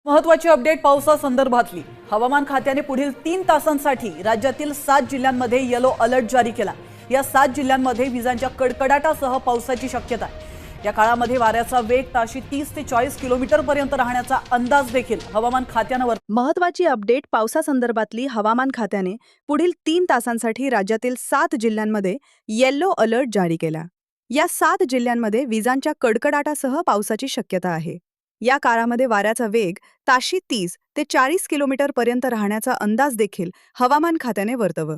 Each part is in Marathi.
महत्त्वाची अपडेट पावसासंदर्भातली। हवामान खात्याने पुढील 3 तासांसाठी राज्यातील 7 जिल्ह्यांमध्ये येलो अलर्ट जारी केला। या 7 जिल्ह्यांमध्ये विजांच्या कडकडाटासह पावसाची शक्यता आहे। या काळामध्ये वाऱ्याचा वेग ताशी 30 ते 40 किलोमीटर पर्यंत राहण्याचा अंदाज देखील हवामान खात्याने महत्त्वाची अपडेट पावसासंदर्भातली हवामान खात्याने पुढील 3 तासांसाठी राज्यातील 7 जिल्ह्यांमध्ये येलो अलर्ट जारी केला। या 7 जिल्ह्यांमध्ये विजांच्या कडकडाटासह पावसाची शक्यता आहे। या काळामध्ये वाऱ्याचा वेग ताशी 30 ते 40 किलोमीटर पर्यंत राहण्याचा अंदाज देखील हवामान खात्याने वर्तवला।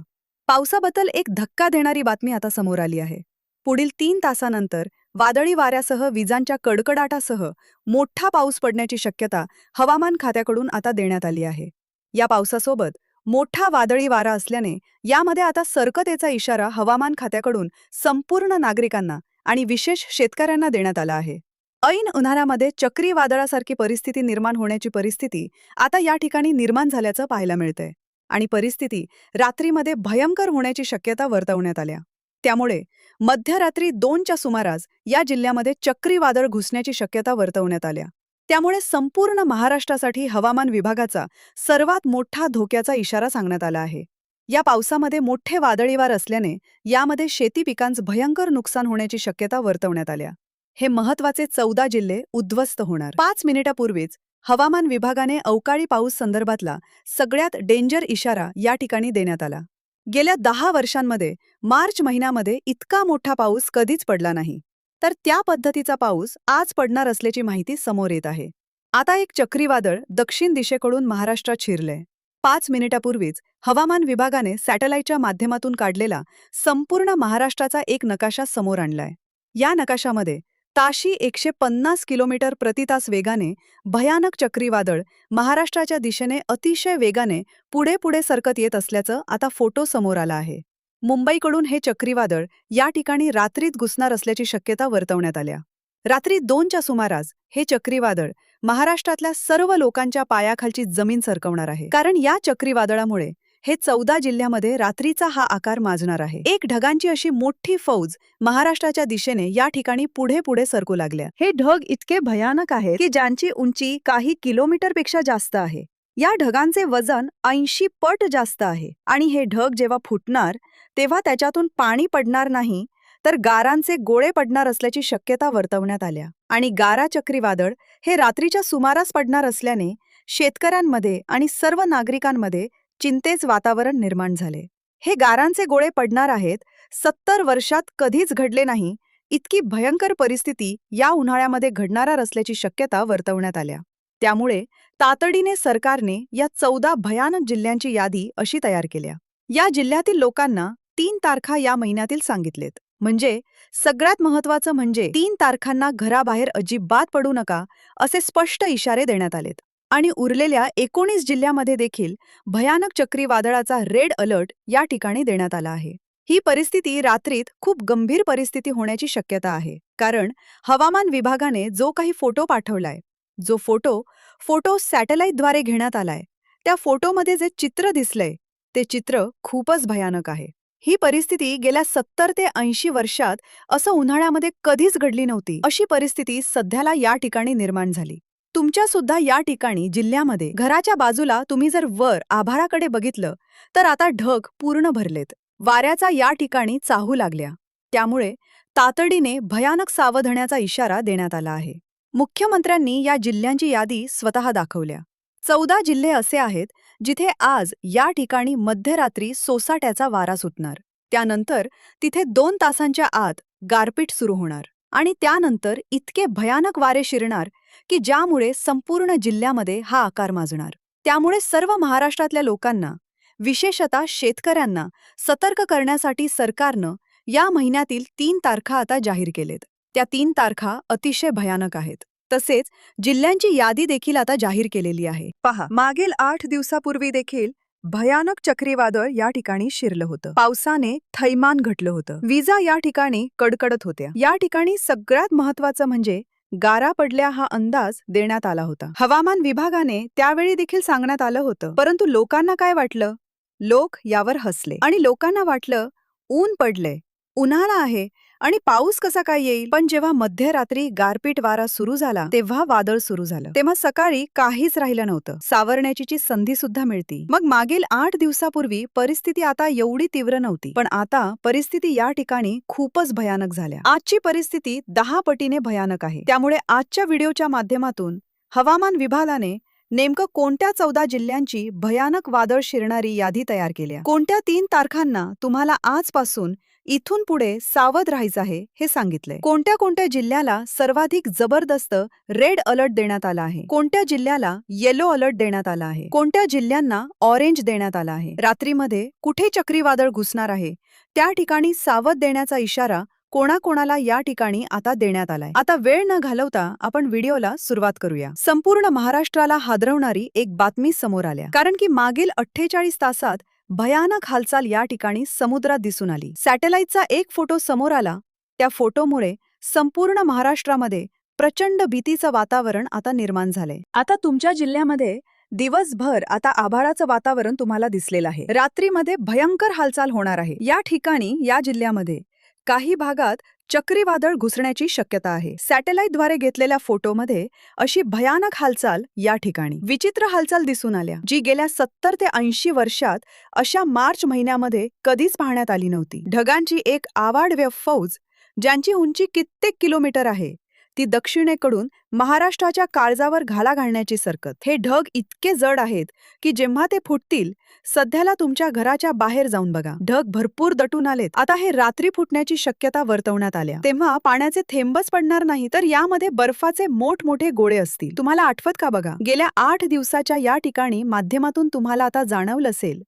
पावसाबद्दल एक धक्का देणारी बातमी आता समोर आली आहे। पुढील 3 तासानंतर वादळी वाऱ्यासह विजांच्या कडकडाटासह मोठा पाऊस पडण्याची शक्यता हवामान खात्याकडून आता देण्यात आली आहे। या पावसासोबत मोठा वादळी वारा असल्याने यामध्ये आता सर्तकतेचा इशारा हवामान खात्याकडून संपूर्ण नागरिकांना आणि विशेष शेतकऱ्यांना देण्यात आला आहे। ऐन उन्हाळ्यामध्ये चक्रीवादळासारखी परिस्थिती निर्माण होण्याची परिस्थिती आता या ठिकाणी निर्माण झाल्याचं पाहायला मिळतंय आणि परिस्थिती रात्रीमध्ये भयंकर होण्याची शक्यता वर्तवण्यात आल्या। त्यामुळे मध्यरात्री 2च्या सुमारास या जिल्ह्यामध्ये चक्रीवादळ घुसण्याची शक्यता वर्तवण्यात आल्या। त्यामुळे संपूर्ण महाराष्ट्रासाठी हवामान विभागाचा सर्वात मोठा धोक्याचा इशारा सांगण्यात आला आहे। या पावसामध्ये मोठे वादळी वारे असल्याने यामध्ये शेती पिकांचं भयंकर नुकसान होण्याची शक्यता वर्तवण्यात आल्या। हे महत्त्वाचे 14 जिल्हे उद्ध्वस्त होणार। 5 मिनिटापूर्वीच हवामान विभागाने अवकाळी पाऊस संदर्भातला सगळ्यात डेंजर इशारा या ठिकाणी देण्यात आला। गेल्या 10 वर्षांमध्ये मार्च महिन्यामध्ये इतका मोठा पाऊस कधीच पडला नाही, तर त्या पद्धतीचा पाऊस आज पडणार असल्याची माहिती समोर येत आहे। आता एक चक्रीवादळ दक्षिण दिशेकडून महाराष्ट्रात शिरलंय। 5 मिनिटापूर्वीच हवामान विभागाने सॅटेलाइटच्या माध्यमातून काढलेला संपूर्ण महाराष्ट्राचा एक नकाशा समोर आणलाय। या नकाशामध्ये ताशी 150 किलोमीटर प्रति तास वेगाने भयानक चक्रीवादळ महाराष्ट्राच्या दिशेने अतिशय वेगाने पुढे सरकत येत असल्याचं आता फोटो समोर आला आहे। मुंबईकडून हे चक्रीवादळ या ठिकाणी रात्रीत घुसणार असल्याची शक्यता वर्तवण्यात आल्या। रात्री 2च्या सुमारास हे चक्रीवादळ महाराष्ट्रातल्या सर्व लोकांच्या पायाखालची जमीन सरकवणार आहे, कारण या चक्रीवादळामुळे हे 14 जिल्ह्यामध्ये रात्रीचा हा आकार माजणार आहे। एक ढगांची अशी मोठी फौज महाराष्ट्राच्या दिशेने या ठिकाणी पुढे सरकू लागल्या। हे ढग इतके भयानक आहेत की ज्यांची उंची काही किलोमीटरपेक्षा जास्त आहे। या ढगांचे वजन 80 पट जास्त आहे आणि हे ढग जेव्हा फुटणार तेव्हा त्याच्यातून पाणी पडणार नाही, तर गारांचे गोळे पडणार असल्याची शक्यता वर्तवण्यात आल्या। आणि गारा चक्रीवादळ हे रात्रीच्या सुमारास पडणार असल्याने शेतकऱ्यांमध्ये आणि सर्व नागरिकांमध्ये चिंतेचे वातावरण निर्माण झाले। हे गारांचे गोळे पडणार आहेत, 70 वर्षात कधीच घडले नाही इतकी भयंकर परिस्थिती या उन्हाळ्यामध्ये घडणार असल्याची शक्यता वर्तवण्यात आल्या। त्यामुळे तातडीने सरकारने या 14 भयानक जिल्ह्यांची यादी अशी तयार केल्या। या जिल्ह्यातील लोकांना 3 तारखा या महिन्यातील सांगितलेत। म्हणजे सगळ्यात महत्त्वाचं म्हणजे 3 तारखांना घराबाहेर अजिबात पडू नका असे स्पष्ट इशारे देण्यात आलेत। आणि उरलेल्या 19 जिल्ह्यामध्ये देखील भयानक चक्रीवादळाचा रेड अलर्ट या ठिकाणी देण्यात आला आहे। ही परिस्थिती रात्रीत खूप गंभीर परिस्थिती होण्याची शक्यता आहे, कारण हवामान विभागाने जो काही फोटो पाठवलाय, जो फोटो सॅटेलाइटद्वारे घेण्यात आलाय, त्या फोटोमध्ये जे चित्र दिसलंय ते चित्र खूपच भयानक आहे। ही परिस्थिती गेल्या 70 ते 80 वर्षात असं उन्हाळ्यामध्ये कधीच घडली नव्हती। अशी परिस्थिती सध्याला या ठिकाणी निर्माण झाली। तुमच्या सुद्धा या ठिकाणी जिल्ह्यामध्ये घराच्या बाजूला तुम्ही जर वर आभाळाकडे बघितलं तर आता ढग पूर्ण भरलेत। वाऱ्याचा या ठिकाणी चाहू लागल्या। त्यामुळे तातडीने भयानक सावधानाचा इशारा देण्यात आला आहे। मुख्यमंत्र्यांनी या जिल्ह्यांची यादी स्वतः दाखवल्या। 14 जिल्हे असे आहेत जिथे आज या ठिकाणी मध्यरात्री सोसाट्याचा वारा सुटणार। त्यानंतर तिथे 2 तासांच्या आत गारपीट सुरू होणार आणि त्यानंतर इतके भयानक वारे शिरणार की ज्यामुळे संपूर्ण जिल्ह्यामध्ये हा आकार माजणार। त्यामुळे सर्व महाराष्ट्रातल्या लोकांना, विशेषतः शेतकऱ्यांना सतर्क करण्यासाठी सरकारनं या महिन्यातील 3 तारखा आता जाहीर केलेत। त्या 3 तारखा अतिशय भयानक आहेत। तसेच जिल्ह्यांची यादी देखील आता जाहीर केलेली आहे। पहा, मागील 8 दिवसापूर्वी देखील भयानक चक्रीवादळ या ठिकाणी शिरलं होतं। पावसाने थैमान घटलं होतं। विजा या ठिकाणी कडकडत होत्या। या ठिकाणी सगळ्यात महत्त्वाचं म्हणजे गारा पडल्या हा अंदाज देण्यात आला होता। हवामान विभागाने त्यावेळी देखील सांगण्यात आलं होतं, परंतु लोकांना काय वाटलं? लोक यावर हसले आणि लोकांना वाटलं ऊन पडले, उन्हाळा आहे आणि पाऊस कसा काय येईल? पण जेव्हा मध्यरात्री गारपीट वारा सुरू झाला तेव्हा वादळ सुरू झालं. तेव्हा सकाळी काहीच राहिलं नव्हतं. सावरण्याची संधी सुद्धा मिळती. मग मागील 8 दिवसापूर्वी परिस्थिती आता एवढी तीव्र नव्हती, पण आता परिस्थिती या ठिकाणी खूपच भयानक झाल्या. आजची परिस्थिती 10 पटीने भयानक आहे. त्यामुळे आजच्या व्हिडिओच्या माध्यमातून हवामान विभागाने नेमकं कोणत्या 14 जिल्ह्यांची भयानक वादळ शिरणारी यादी तयार केली, कोणत्या 3 तारखांना तुम्हाला आजपासून इथून पुढे सावध राहायचं आहे हे सांगितलंय, कोणत्या कोणत्या जिल्ह्याला सर्वाधिक जबरदस्त रेड अलर्ट देण्यात आला आहे, कोणत्या जिल्ह्याला येलो अलर्ट देण्यात आला आहे, कोणत्या जिल्ह्यांना ऑरेंज देण्यात आला आहे, रात्रीमध्ये कुठे चक्रीवादळ घुसणार आहे त्या ठिकाणी सावध देण्याचा इशारा कोणाकोणाला या ठिकाणी आता देण्यात आलाय. आता वेळ न घालवता आपण व्हिडिओला सुरुवात करूया. संपूर्ण महाराष्ट्राला हादरवणारी एक बातमी समोर आल्या, कारण की मागील 48 तासात भयानक हालचाल या ठिकाणी समुद्रात दिसून आली. सॅटेलाइटचा एक फोटो समोर आला. त्या फोटोमुळे संपूर्ण महाराष्ट्रामध्ये प्रचंड भीतीचं वातावरण आता निर्माण झालंय. आता तुमच्या जिल्ह्यामध्ये दिवसभर आता आभाळाचं वातावरण तुम्हाला दिसलेलं आहे. रात्रीमध्ये भयंकर हालचाल होणार आहे. या ठिकाणी या जिल्ह्यामध्ये काही भागात चक्रीवादळ घुसण्याची शक्यता आहे. सॅटेलाइटद्वारे घेतलेल्या फोटोमध्ये अशी भयानक हालचाल या ठिकाणी विचित्र हालचाल दिसून आल्या, जी गेल्या 70 ते 80 वर्षात अशा मार्च महिन्यामध्ये कधीच पाहण्यात आली नव्हती. ढगांची एक आवाढव्य फौज, ज्यांची उंची कित्येक किलोमीटर आहे, ती दक्षिणेकडून महाराष्ट्राच्या काळजावर घाला घालण्याची सरकत. हे ढग इतके जड आहेत की जेव्हा ते फुटतील, सध्याला तुमच्या घराच्या बाहेर जाऊन बघा, ढग भरपूर दटून आलेत. आता हे रात्री फुटण्याची शक्यता वर्तवण्यात आल्या, तेव्हा पाण्याचे थेंबच पडणार नाही, तर यामध्ये बर्फाचे मोठमोठे गोळे असतील. तुम्हाला आठवत का बघा, गेल्या 8 दिवसाच्या या ठिकाणी माध्यमातून तुम्हाला आता जाणवलं असेल,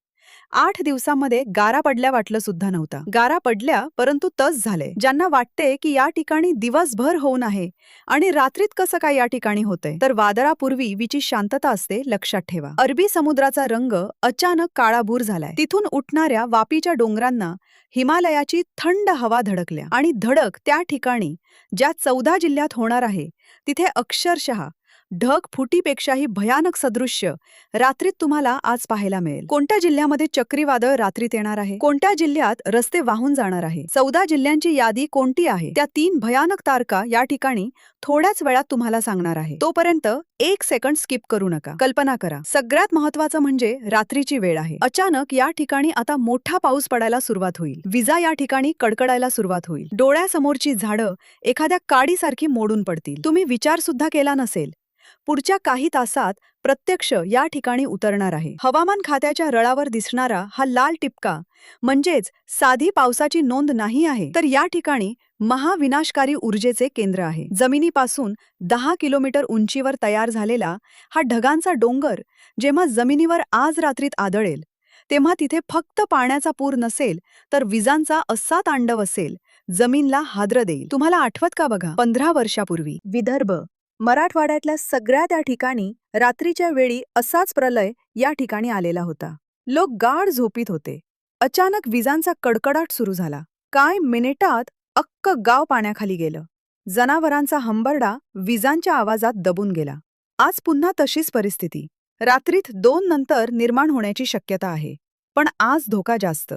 8 दिवसामध्ये गारा पडल्या वाटलं सुद्धा नव्हता. गारा पडल्या, परंतु तस झाले. ज्यांना वाटते की या ठिकाणी दिवसभर होऊन आहे आणि रात्रीत कसं काय या ठिकाणी होतंय, तर वादळापूर्वी विची शांतता असते, लक्षात ठेवा. अरबी समुद्राचा रंग अचानक काळाभूर झालाय. तिथून उठणाऱ्या वापीच्या डोंगरांना हिमालयाची थंड हवा धडकल्या आणि धडक त्या ठिकाणी ज्या 14 जिल्ह्यात होणार आहे तिथे अक्षरशः ढग फुटीपेक्षाही भयानक सदृश्य रात्रीत तुम्हाला आज पाहायला मिळेल. कोणत्या जिल्ह्यामध्ये चक्रीवादळ रात्रीत येणार आहे, कोणत्या जिल्ह्यात रस्ते वाहून जाणार आहे, 14 जिल्ह्यांची यादी कोणती आहे, त्या 3 भयानक तारखा या ठिकाणी थोड्याच वेळात तुम्हाला सांगणार आहे. तोपर्यंत 1 सेकंड स्किप करू नका. कल्पना करा, सगळ्यात महत्त्वाचं म्हणजे रात्रीची वेळ आहे. अचानक या ठिकाणी आता मोठा पाऊस पडायला सुरुवात होईल. विजा या ठिकाणी कडकडायला सुरुवात होईल. डोळ्यासमोरची झाडं एखाद्या काडीसारखी मोडून पडतील. तुम्ही विचार सुद्धा केला नसेल, पुढच्या काही तासात प्रत्यक्ष या ठिकाणी उतरणार आहे. हवामान खात्याच्या रळावर दिसणारा हा लाल टिपका म्हणजेच साधी पावसाची नोंद नाही आहे, तर या ठिकाणी महाविनाशकारी ऊर्जेचे केंद्र आहे. जमिनीपासून 10 किलोमीटर उंचीवर तयार झालेला हा ढगांचा डोंगर जेव्हा जमिनीवर आज रात्रीत आदळेल, तेव्हा तिथे फक्त पाण्याचा पूर नसेल, तर विजांचा असा तांडव असेल, जमीनला हादर देईल. तुम्हाला आठवत का बघा, 15 वर्षापूर्वी विदर्भ, मराठवाड्यातल्या सगळ्या त्या ठिकाणी रात्रीच्या वेळी असाच प्रलय या ठिकाणी आलेला होता. लोक गाढ झोपीत होते. अचानक विजांचा कडकडाट सुरू झाला. काय मिनिटात अख्खं गाव पाण्याखाली गेलं. जनावरांचा हंबरडा विजांच्या आवाजात दबून गेला. आज पुन्हा तशीच परिस्थिती रात्रीत 2 नंतर निर्माण होण्याची शक्यता आहे. पण आज धोका जास्त,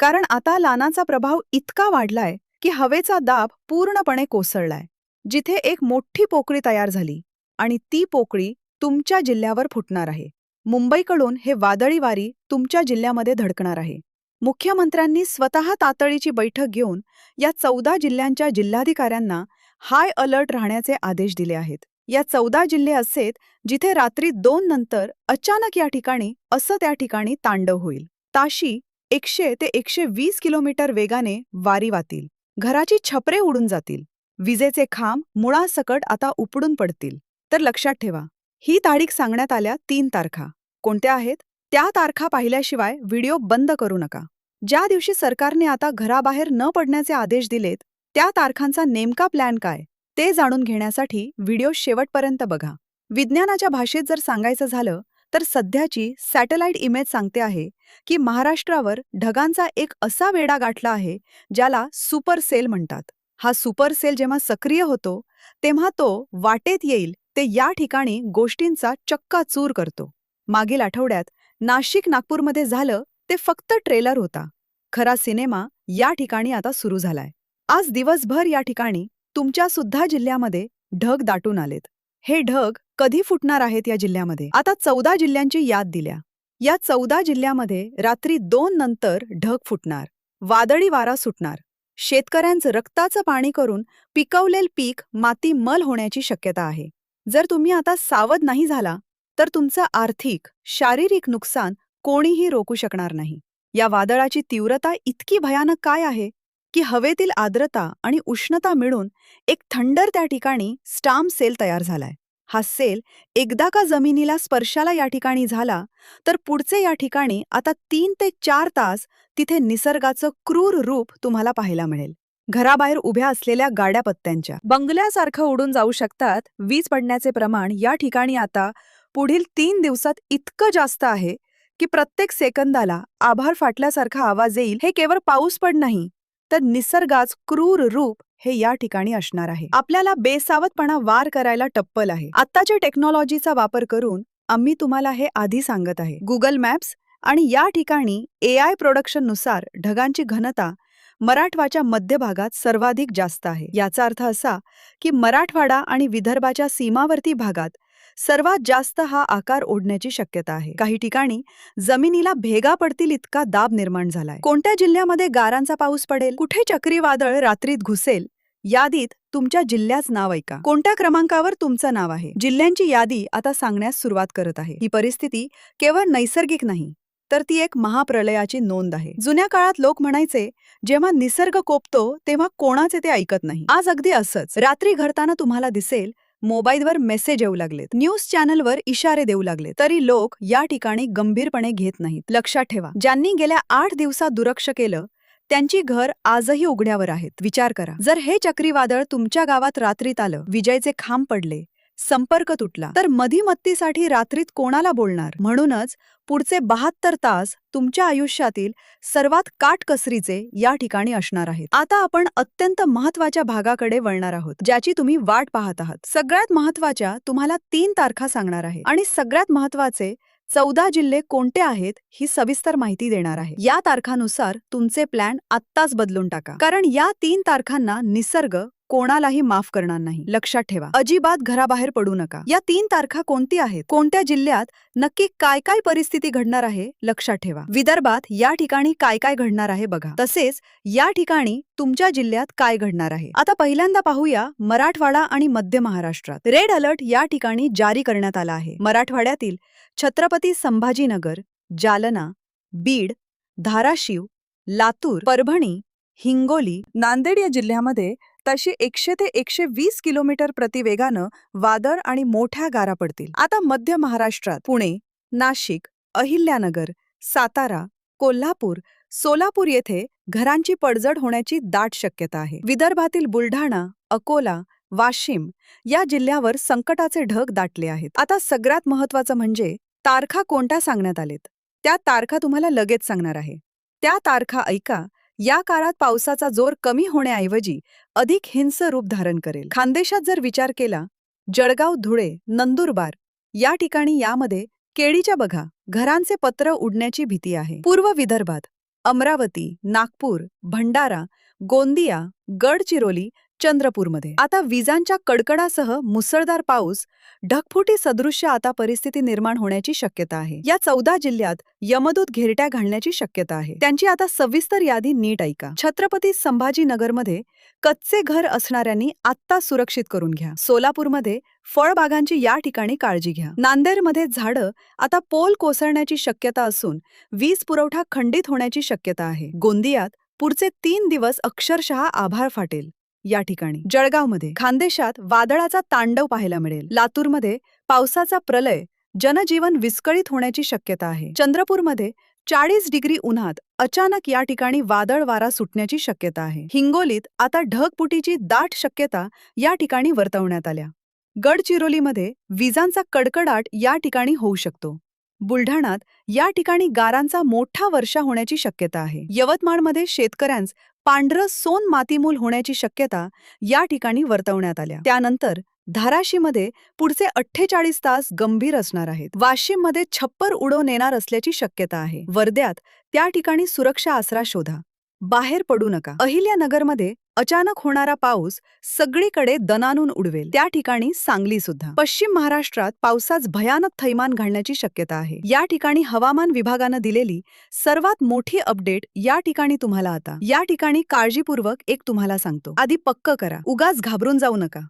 कारण आता लानाचा प्रभाव इतका वाढलाय की हवेचा दाब पूर्णपणे कोसळलाय. जिथे एक मोठी पोकळी तयार झाली आणि ती पोकळी तुमच्या जिल्ह्यावर फुटणार आहे. मुंबईकडून हे वादळी वारी तुमच्या जिल्ह्यामध्ये धडकणार आहे. मुख्यमंत्र्यांनी स्वतः तातडीची बैठक घेऊन या 14 जिल्ह्यांच्या जिल्हाधिकाऱ्यांना हाय अलर्ट राहण्याचे आदेश दिले आहेत. या 14 जिल्हे असेत जिथे रात्री 2 नंतर अचानक या ठिकाणी असं त्या ठिकाणी तांडव होईल. ताशी 100 ते 120 किलोमीटर वेगाने वारी वातील. घराची छपरे उडून जातील. विजेचे खांब मुळासकट आता उपडून पडतील. तर लक्षात ठेवा, ही तारीख सांगण्यात आल्या 3 तारखा. कोणत्या आहेत त्या तारखा पाहिल्याशिवाय व्हिडिओ बंद करू नका. ज्या दिवशी सरकारने आता घराबाहेर न पडण्याचे आदेश दिलेत, त्या तारखांचा नेमका प्लॅन काय ते जाणून घेण्यासाठी व्हिडिओ शेवटपर्यंत बघा. विज्ञानाच्या भाषेत जर सांगायचं झालं तर सध्याची सॅटेलाइट इमेज सांगते आहे की महाराष्ट्रावर ढगांचा एक असा वेढा गाठला आहे ज्याला सुपर सेल म्हणतात. हा सुपर सेल जेव्हा सक्रिय होतो तेव्हा तो वाटेत येईल ते या ठिकाणी गोष्टींचा चक्काचूर करतो. मागील आठवड्यात नाशिक नागपूरमध्ये झालं ते फक्त ट्रेलर होता. खरा सिनेमा या ठिकाणी आता सुरू झालाय. आज दिवसभर या ठिकाणी तुमच्या सुद्धा जिल्ह्यामध्ये ढग दाटून आलेत. हे ढग कधी फुटणार आहेत या जिल्ह्यामध्ये? आता 14 जिल्ह्यांची याद दिल्या. या 14 जिल्ह्यामध्ये रात्री 2 नंतर ढग फुटणार, वादळी वारा सुटणार. शेतकऱ्यांचं रक्ताचं पाणी करून पिकवलेलं पीक माती मल होण्याची शक्यता आहे. जर तुम्ही आता सावध नाही झाला तर तुमचं आर्थिक, शारीरिक नुकसान कोणीही रोखू शकणार नाही. या वादळाची तीव्रता इतकी भयानक काय आहे की हवेतील आर्द्रता आणि उष्णता मिळून एक थंडर त्या ठिकाणी स्टार्म सेल तयार झालाय. हा सेल एकदा का जमिनीला स्पर्शाला या ठिकाणी झाला तर पुढचे या ठिकाणी आता 3 ते 4 तास तिथे निसर्गाचं क्रूर रूप तुम्हाला पाहायला मिळेल. घराबाहेर उभ्या असलेल्या गाड्या पत्त्यांच्या बंगल्यासारखं उडून जाऊ शकतात. वीज पडण्याचे प्रमाण या ठिकाणी आता पुढील 3 दिवसात इतकं जास्त आहे की प्रत्येक सेकंदाला आभार फाटल्यासारखा आवाज येईल. हे केवळ पाऊस पड नाही तर निसर्गाचं क्रूर रूप हे या ठिकाणी असणार आहे. आपल्याला बेसावधपणा वार करायला टप्पल आहे. आत्ताच्या टेक्नॉलॉजीचा वापर करून आम्ही तुम्हाला हे आधी सांगत आहे. गुगल मॅप्स आणि या ठिकाणी AI प्रोडक्शननुसार ढगांची घनता मराठवाड्याच्या मध्य भागात सर्वाधिक जास्त आहे. याचा अर्थ असा की मराठवाडा आणि विदर्भाच्या सीमावर्ती भागात सर्वात जास्त हा आकार ओढण्याची शक्यता आहे. काही ठिकाणी जमिनीला भेगा पडतील इतका दाब निर्माण झालाय. कोणत्या जिल्ह्यामध्ये गारांचा पाऊस पडेल, कुठे चक्रीवादळ रात्रीत घुसेल, यादीत तुमच्या जिल्ह्याचं नाव ऐका. कोणत्या क्रमांकावर तुमचं नाव आहे. जिल्ह्यांची यादी आता सांगण्यास सुरुवात करत आहे. ही परिस्थिती केवळ नैसर्गिक नाही तर ती एक महाप्रलयाची नोंद आहे. जुन्या काळात लोक म्हणायचे, जेव्हा निसर्ग कोपतो तेव्हा कोणाचे ते ऐकत नाही. आज अगदी असंच. रात्री घडताना तुम्हाला दिसेल मोबाईलवर मेसेज येऊ लागलेत, न्यूज चॅनलवर इशारे देऊ लागलेत, तरी लोक या ठिकाणी गंभीरपणे घेत नाहीत. लक्षात ठेवा, ज्यांनी गेल्या 8 दिवसात दुर्लक्ष केलं त्यांची घर आजही उघड्यावर आहेत. विचार करा, जर हे चक्रीवादळ तुमच्या गावात रात्रीत आलं, विजेचे खांब पडले, संपर्क तुटला, तर मधीमत्तीसाठी रात्रीत कोणाला बोलणार? म्हणूनच पुढचे 72 तास तुमच्या आयुष्यातील सर्वात काटकसरीचे या ठिकाणी असणार आहेत. आता आपण अत्यंत महत्वाच्या भागाकडे वळणार आहोत, ज्याची तुम्ही वाट पाहत आहात. सगळ्यात महत्वाच्या तुम्हाला 3 तारखा सांगणार आहे आणि सगळ्यात महत्वाचे 14 जिल्हे कोणते आहेत ही सविस्तर माहिती देणार आहे. या तारखानुसार तुमचे प्लॅन आत्ताच बदलून टाका, कारण या 3 तारखांना निसर्ग कोणालाही माफ करणार नाही. लक्षात ठेवा, अजिबात घराबाहेर पडू नका. या 3 तारखा कोणती आहेत, कोणत्या जिल्ह्यात नक्की काय काय परिस्थिती घडणार आहे लक्षात ठेवा. विदर्भात या ठिकाणी काय काय घडणार आहे बघा, तसेच या ठिकाणी तुमच्या जिल्ह्यात काय घडणार आहे. आता पहिल्यांदा पाहूया मराठवाडा आणि मध्य महाराष्ट्रात. रेड अलर्ट या ठिकाणी जारी करण्यात आला आहे. मराठवाड्यातील छत्रपती संभाजीनगर, जालना, बीड, धाराशिव, लातूर, परभणी, हिंगोली, नांदेड या जिल्ह्यामध्ये तशी 100 ते 120 किलोमीटर प्रतिवेगानं वादळ आणि मोठ्या गारा पडतील. आता मध्य महाराष्ट्रात पुणे, नाशिक, अहिल्यानगर, सातारा, कोल्हापूर, सोलापूर येथे घरांची पडझड होण्याची दाट शक्यता आहे. विदर्भातील बुलढाणा, अकोला, वाशिम या जिल्ह्यावर संकटाचे ढग दाटले आहेत. आता सगळ्यात महत्वाचं म्हणजे तारखा कोणत्या सांगण्यात आलेत, त्या तारखा तुम्हाला लगेच सांगणार आहे. त्या तारखा ऐका. या काळात पावसाचा जोर कमी होण्याऐवजी अधिक हिंस्र रूप धारण करेल. खानदेशात जर विचार केला, जळगाव, धुळे, नंदुरबार या ठिकाणी यामध्ये केळीच्या बघा घरांचे पत्र उडण्याची भीती आहे. पूर्व विदर्भात अमरावती, नागपूर, भंडारा, गोंदिया, गडचिरोली, चंद्रपूरमध्ये आता विजांच्या कडकडासह मुसळधार पाऊस, ढगफुटी सदृश्य आता परिस्थिती निर्माण होण्याची शक्यता आहे. या 14 जिल्ह्यात यमदूत घेरट्या घालण्याची शक्यता आहे. त्यांची आता सविस्तर यादी नीट ऐका. छत्रपती संभाजीनगरमध्ये कच्चे घर असणाऱ्यांनी आत्ता सुरक्षित करून घ्या. सोलापूरमध्ये फळबागांची या ठिकाणी काळजी घ्या. नांदेडमध्ये झाडं आता पोल कोसळण्याची शक्यता असून वीज पुरवठा खंडित होण्याची शक्यता आहे. गोंदियात पुढचे 3 दिवस अक्षरशः आभाळ फाटेल. या ठिकाणी जळगावमध्ये खानदेशात वादळाचा तांडव पाहायला मिळेल. लातूरमध्ये पावसाचा प्रलय, जनजीवन विस्कळीत होण्याची शक्यता आहे. चंद्रपूरमध्ये 40 डिग्री उन्हात अचानक या ठिकाणी वादळ वारा सुटण्याची शक्यता आहे. हिंगोलीत आता ढगफुटीची दाट शक्यता या ठिकाणी वर्तवण्यात आल्या. गडचिरोलीमध्ये विजांचा कडकडाट या ठिकाणी होऊ शकतो. बुलढाणात या ठिकाणी गारांचा मोठा वर्षा होण्याची शक्यता आहे. यवतमाळमध्ये शेतकऱ्यांस पांढरं सोन मातीमूल होण्याची शक्यता या ठिकाणी वर्तवण्यात आल्या. त्यानंतर धाराशीमध्ये पुढचे 48 तास गंभीर असणार आहेत. वाशिममध्ये छप्पर उडवून येणार असल्याची शक्यता आहे. वर्ध्यात त्या ठिकाणी सुरक्षा आसरा शोधा, बाहेर पडू नका. अहिल्यानगरमध्ये अचानक होणारा पाऊस सगळीकडे दणानून उडवेल, त्या ठिकाणी सांगली सुद्धा. पश्चिम महाराष्ट्रात पावसाच भयानक थैमान घालण्याची शक्यता आहे. या ठिकाणी हवामान विभागानं दिलेली सर्वात मोठी अपडेट या ठिकाणी तुम्हाला आता. या ठिकाणी काळजीपूर्वक एक तुम्हाला सांगतो. आधी पक्क करा, उगाच घाबरून जाऊ नका.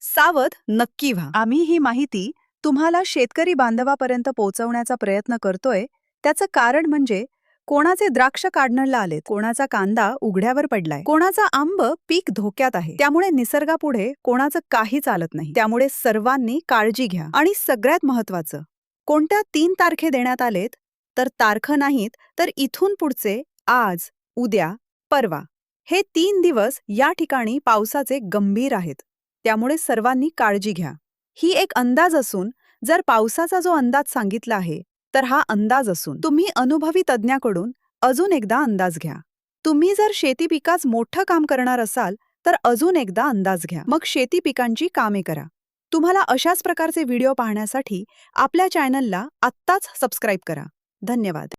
सावध नक्की व्हा. आम्ही ही माहिती तुम्हाला शेतकरी बांधवापर्यंत पोहोचवण्याचा प्रयत्न करतोय. त्याचं कारण म्हणजे कोणाचे द्राक्ष काढण्याला आलेत, कोणाचा कांदा उघड्यावर पडलाय, कोणाचा आंब पीक धोक्यात आहे. त्यामुळे निसर्गापुढे कोणाचं काही चालत नाही. त्यामुळे सर्वांनी काळजी घ्या. आणि सगळ्यात महत्वाचं, कोणत्या 3 तारखे देण्यात आलेत तर तारखं नाहीत, तर इथून पुढचे आज, उद्या, परवा हे 3 दिवस या ठिकाणी पावसाचे गंभीर आहेत. त्यामुळे सर्वांनी काळजी घ्या. ही एक अंदाज असून जर पावसाचा जो अंदाज सांगितला आहे तर हा अंदाज असून तुम्ही अनुभवी तज्ज्ञाकडून अजून एकदा अंदाज घ्या. तुम्ही जर शेती पिकाच मोठं काम करणार असाल तर अजून एकदा अंदाज घ्या. मग शेती पिकांची कामे करा. तुम्हाला अशाच प्रकारचे व्हिडिओ पाहण्यासाठी आपल्या चॅनलला आत्ताच सबस्क्राईब करा. धन्यवाद.